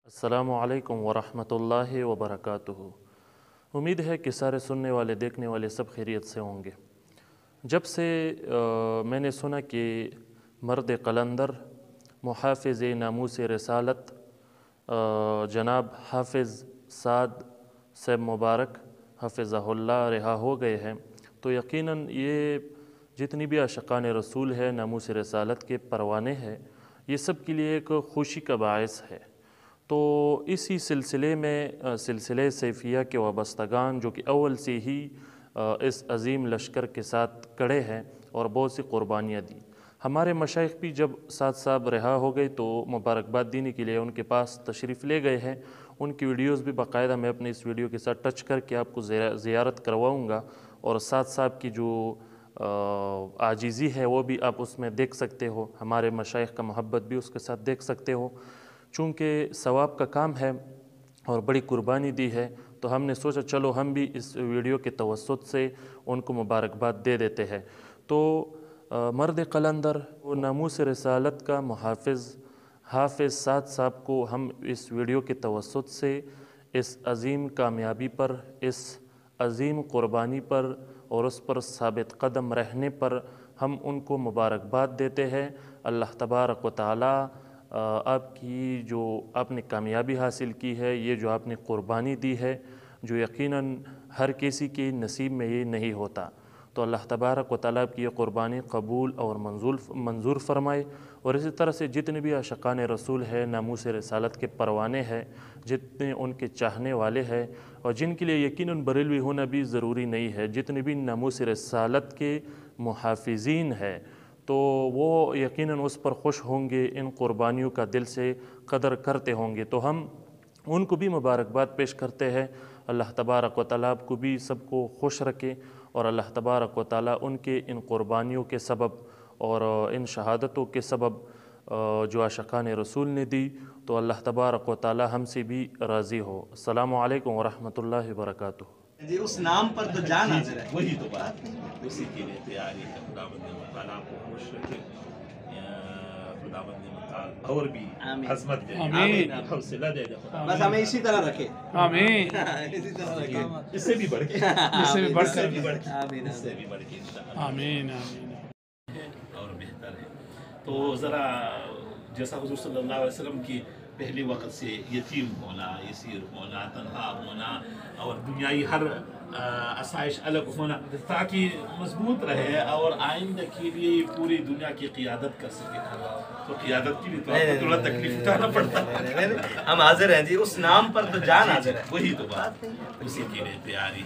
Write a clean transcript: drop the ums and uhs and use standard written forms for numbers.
अस्सलामु अलैकुम वरहमतुल्लाहि वबरकातुहू। उम्मीद है कि सारे सुनने वाले देखने वाले सब खैरियत से होंगे। जब से मैंने सुना कि मर्द कलंदर मुहाफ़िज़ नामूस रसालत जनाब हाफ़िज़ साद सैब मुबारक हफ़िज़हुल्लाह रिहा हो गए हैं, तो यकीनन ये जितनी भी आशिक़ान रसूल है, नामूस रसालत के परवाने हैं, ये सब के लिए एक खुशी का बायस है। तो इसी सिलसिले में सिलसिले सैफिया के वाबस्तगान जो कि अव्वल से ही इस अज़ीम लश्कर के साथ खड़े हैं और बहुत सी क़ुरबानियाँ दी। हमारे मशाइख़ भी जब साथ साहब रिहा हो गए तो मुबारकबाद देने के लिए उनके पास तशरीफ़ ले गए हैं। उनकी वीडियोस भी बाकायदा मैं अपने इस वीडियो के साथ टच करके आपको ज़ियारत करवाऊँगा और साथ साहब की जो आजीज़ी है वो भी आप उसमें देख सकते हो, हमारे मशाइख़ का मोहब्बत भी उसके साथ देख सकते हो। चूँकि सवाब का काम है और बड़ी कुर्बानी दी है, तो हमने सोचा चलो हम भी इस वीडियो के तवस्सुत से उनको मुबारकबाद दे देते हैं। तो मर्द कलंदर वो नामूस रसालत का मुहाफ़िज़ हाफ़िज़ साद साहब को हम इस वीडियो के तवस्सुत से इस अज़ीम कामयाबी पर, इस अज़ीम क़ुरबानी पर और उस पर साबित कदम रहने पर हम उनको मुबारकबाद देते हैं। अल्लाह तबारक व तआला आपकी जो आपने कामयाबी हासिल की है, ये जो आपने क़ुरबानी दी है, जो यकीनन हर किसी के नसीब में ये नहीं होता, तो अल्लाह तबारक व तआला की ये क़ुरबानी कबूल और मंजूर फरमाए। और इसी तरह से जितने भी आशिक़ान रसूल है, नामूस रसालत के परवाने हैं, जितने उनके चाहने वाले हैं और जिनके लिए यकीनन बरेलवी होना भी ज़रूरी नहीं है, जितने भी नामूस रसालत के मुहाफ़िज़ीन है, तो वो यकीनन उस पर खुश होंगे, इन क़ुरबानियों का दिल से कदर करते होंगे। तो हम उनको भी मुबारकबाद पेश करते हैं। अल्लाह तबारक व तआला आपको भी सबको खुश रखे और अल्लाह तबारक व तआला उनके इन क़ुरबानियों के सबब और इन शहादतों के सबब जो आशिक़ान रसूल ने दी, तो अल्लाह तबारक व तआला हमसे भी राज़ी हो। अस्सलामु अलैकुम वरहमतुल्लाहि वबरकातुहू। जी उस नाम पर तो जान हाज़िर है। वही तो बात है, उसी के लिए तैयारी है। खुदावंद ने ताला आपको खुश रखे, खुदावंद ने ताला और भी अज़मत दे, आमीन, हौसला दे दे, बस हमें इसी तरह रखे। आमीन। इसी तरह रखे, इससे भी बढ़ के, इससे भी बढ़ इससे कर भी बढ़ के, आमीन, इससे भी बढ़ के इंशाअल्लाह आमीन आमीन। और बेहतर है। तो ज़रा जैसा हुज़ूर सल्लल्लाहु अलैहि वसल्लम की पहले वक्त से यतीम होना, यसीर होना, तन्हा होना और दुनियाई हर आसाइश अलग होना, ताकि मजबूत रहे और आइंदा के लिए पूरी दुनिया की क़ियादत कर सके। तो क़ियादत की भी तो आपको थोड़ा तकलीफ उठाना पड़ता है। हम हाज़िर हैं जी, उस नाम पर तो जान हाज़िर है। वही तो बात, उसी के लिए तैयारी है।